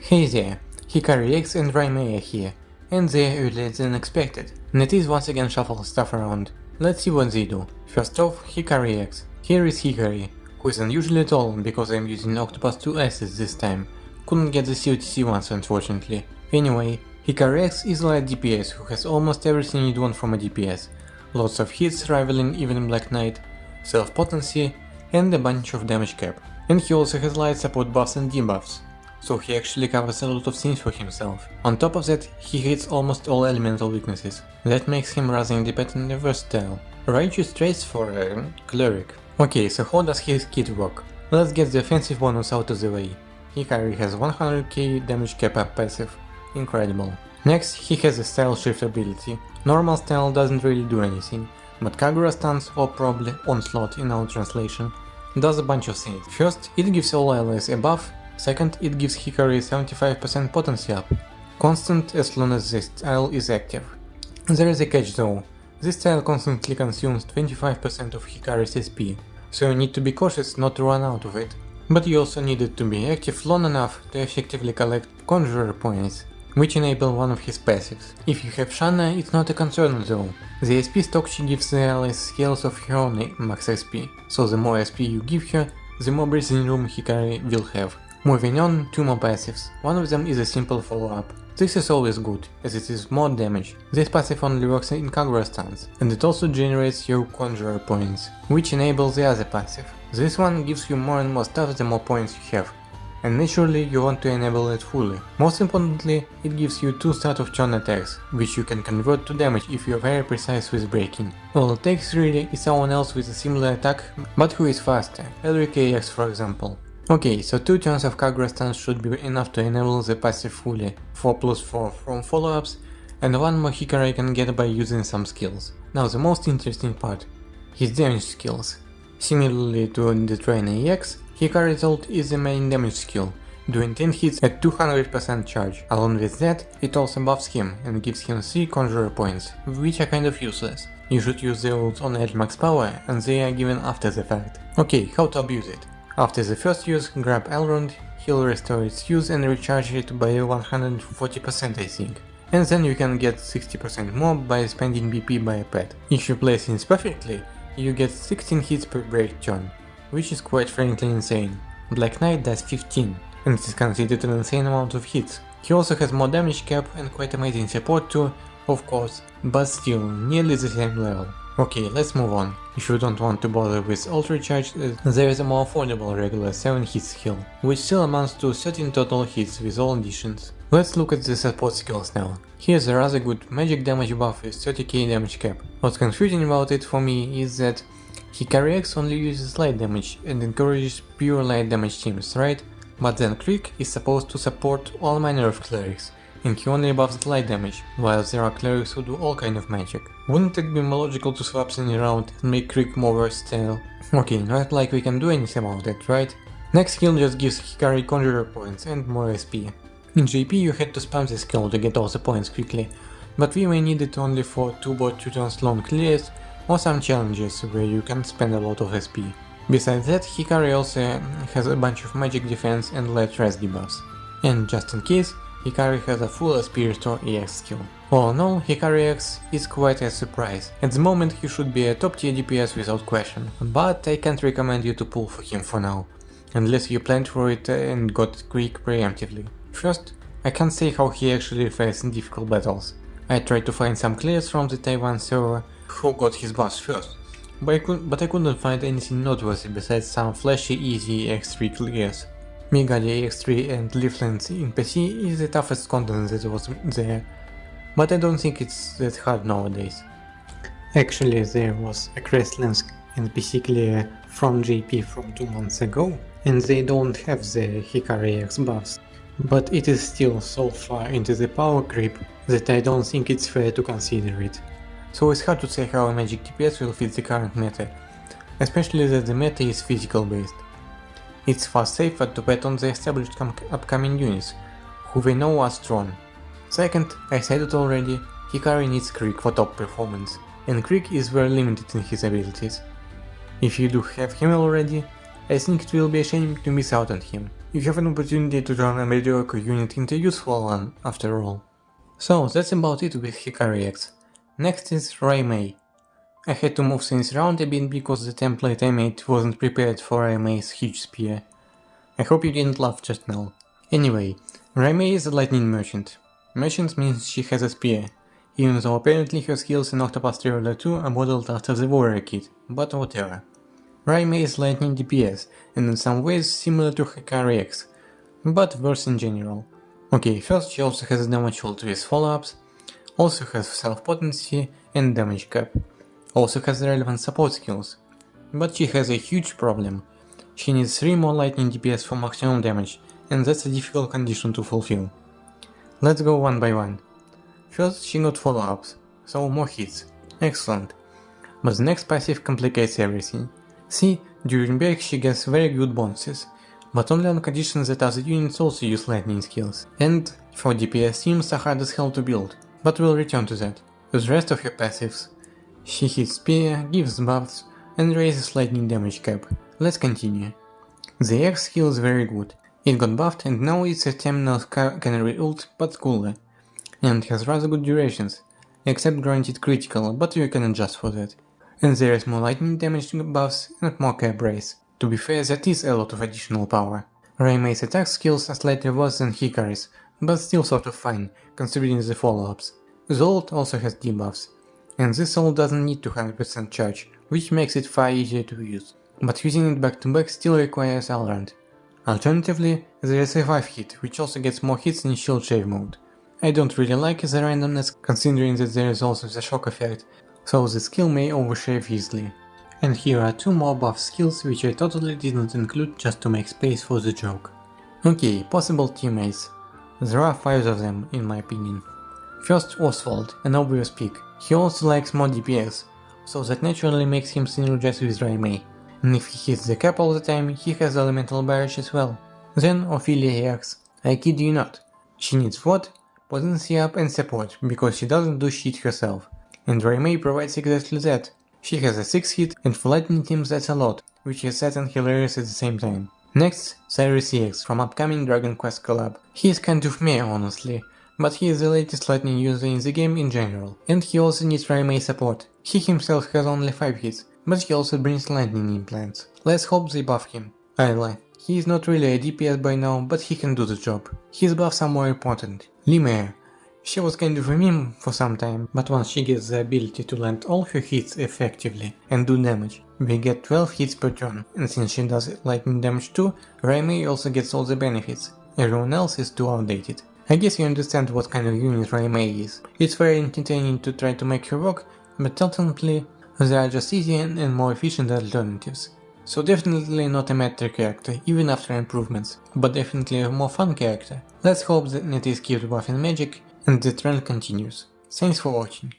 Hey there, Hikari EX and Rai Mei are here, and they're earlier than expected. NetEase once again shuffles stuff around. Let's see what they do. First off, Hikari EX. Here is Hikari, who is unusually tall because I'm using Octopath 2 assets this time. Couldn't get the COTC ones unfortunately. Anyway, Hikari EX is a light DPS who has almost everything you'd want from a DPS. Lots of hits rivaling even Black Knight, self-potency, and a bunch of damage cap. And he also has light support buffs and debuffs, so he actually covers a lot of things for himself. On top of that, he hits almost all elemental weaknesses. That makes him rather independent and versatile. Rai chose traits for a cleric. Okay, so how does his kit work? Let's get the offensive bonus out of the way. Hikari has 100k damage cap up passive. Incredible. Next, he has a style shift ability. Normal style doesn't really do anything, but Kagura stance, or probably onslaught in our translation, does a bunch of things. First, it gives all allies a buff. Second, it gives Hikari 75% potency up, constant as long as the style is active. There is a catch though, this style constantly consumes 25% of Hikari's SP, so you need to be cautious not to run out of it. But you also need it to be active long enough to effectively collect Conjurer points, which enable one of his passives. If you have Shanna, it's not a concern though. The SP stock she gives the allies scales of her own max SP, so the more SP you give her, the more breathing room Hikari will have. Moving on, two more passives. One of them is a simple follow-up. This is always good, as it is more damage. This passive only works in Kagura stance, and it also generates your Conjurer points, which enables the other passive. This one gives you more and more stuff the more points you have, and naturally you want to enable it fully. Most importantly, it gives you 2 start of turn attacks, which you can convert to damage if you are very precise with breaking. All it takes really is someone else with a similar attack, but who is faster, Hikari EX for example. Okay, so 2 turns of Kagura stance should be enough to enable the passive fully, 4+4 from follow-ups, and 1 more Hikari can get by using some skills. Now the most interesting part, his damage skills. Similarly to the Trainer EX, Hikari's ult is the main damage skill, doing 10 hits at 200% charge. Along with that, it also buffs him and gives him 3 Conjurer points, which are kind of useless. You should use the ult on edge max power, and they are given after the fact. Okay, how to abuse it. After the first use, grab Elrond, he'll restore its use and recharge it by 140% I think. And then you can get 60% more by spending BP by a pet. If you play things perfectly, you get 16 hits per break turn, which is quite frankly insane. Black Knight does 15, and it is considered an insane amount of hits. He also has more damage cap and quite amazing support too, of course, but still nearly the same level. Okay, let's move on. If you don't want to bother with ult recharge, there is a more affordable regular 7 hit skill, which still amounts to 13 total hits with all additions. Let's look at the support skills now. Here's a rather good magic damage buff with 30k damage cap. What's confusing about it for me is that Hikari EX only uses light damage and encourages pure light damage teams, right? But then Krieg is supposed to support all manner of clerics, and he only buffs the light damage, while there are clerics who do all kind of magic. Wouldn't it be more logical to swap things around and make Krieg more versatile? Okay, not like we can do anything about it, right? Next skill just gives Hikari Conjurer points and more SP. In JP you had to spam this skill to get all the points quickly, but we may need it only for 2 turns long clears or some challenges where you can spend a lot of SP. Besides that, Hikari also has a bunch of magic defense and light rest debuffs. And just in case, Hikari has a full SP Restore EX skill. All in all, Hikari EX is quite a surprise. At the moment he should be a top tier DPS without question, but I can't recommend you to pull for him for now, unless you planned for it and got Krieg preemptively. First, I can't say how he actually fares in difficult battles. I tried to find some clears from the Taiwan server who got his buffs first, but I couldn't find anything noteworthy besides some flashy easy EX3 clears. Megadi EX3 and Leaflands in PC is the toughest content that was there, but I don't think it's that hard nowadays. Actually, there was a Crestlands and PC clear from JP from 2 months ago, and they don't have the Hikari EX buffs. But it is still so far into the power creep that I don't think it's fair to consider it. So it's hard to say how a magic DPS will fit the current meta, especially that the meta is physical based. It's far safer to bet on the established upcoming units, who we know are strong. Second, I said it already, Hikari needs Krieg for top performance, and Krieg is very limited in his abilities. If you do have him already, I think it will be a shame to miss out on him. You have an opportunity to turn a mediocre unit into a useful one, after all. So that's about it with Hikari EX. Next is Rai Mei. I had to move things around a bit because the template I made wasn't prepared for Rai Mei's huge spear. I hope you didn't laugh just now. Anyway, Rai Mei is a lightning merchant. Merchant means she has a spear, even though apparently her skills in Octopath Traveler 2 are modeled after the warrior kit, but whatever. Rai Mei is lightning DPS, and in some ways similar to Hikari EX, but worse in general. Okay, first she also has damage ult with follow-ups, also has self-potency and damage cap, also has relevant support skills, but she has a huge problem. She needs 3 more lightning DPS for maximum damage, and that's a difficult condition to fulfill. Let's go one by one. First she got follow-ups, so more hits. Excellent. But the next passive complicates everything. See, during break she gets very good bonuses, but only on conditions that other units also use lightning skills. And 4 DPS teams are hard as hell to build, but we'll return to that. With the rest of her passives, she hits spear, gives buffs, and raises lightning damage cap. Let's continue. The EX skill is very good. It got buffed and now it's a terminal canary ult, but cooler. And has rather good durations, except granted critical, but you can adjust for that. And there is more lightning damage buffs and more cap raise. To be fair, that is a lot of additional power. Rai Mei's attack skills are slightly worse than Hikari's, but still sort of fine, considering the follow-ups. The ult also has debuffs, and this ult doesn't need 200% charge, which makes it far easier to use. But using it back to back still requires allround. Alternatively, there is a 5 hit, which also gets more hits in shield shave mode. I don't really like the randomness, considering that there is also the shock effect, so the skill may overshave easily. And here are 2 more buff skills which I totally didn't include just to make space for the joke. Okay, possible teammates. There are 5 of them, in my opinion. First, Oswald, an obvious pick. He also likes more DPS, so that naturally makes him synergize with Rai Mei. And if he hits the cap all the time, he has elemental barrage as well. Then Ophelia EX. I kid you not. She needs what? Potency up and support, because she doesn't do shit herself. And Rai Mei provides exactly that. She has a 6 hit, and for lightning teams that's a lot, which is sad and hilarious at the same time. Next, Cyrus EX from upcoming Dragon Quest collab. He is kind of meh honestly, but he is the latest lightning user in the game in general, and he also needs Rai Mei support. He himself has only 5 hits, but he also brings lightning implants. Let's hope they buff him. I lie. He is not really a DPS by now, but he can do the job. His buffs are more important. Rai Mei. She was kind of a meme for some time, but once she gets the ability to land all her hits effectively and do damage, we get 12 hits per turn, and since she does lightning damage too, Rai Mei also gets all the benefits. Everyone else is too outdated. I guess you understand what kind of unit Rai Mei is. It's very entertaining to try to make her work, but ultimately there are just easier and more efficient alternatives. So definitely not a matter character, even after improvements, but definitely a more fun character. Let's hope that it is kept buffing magic, and the trend continues. Thanks for watching.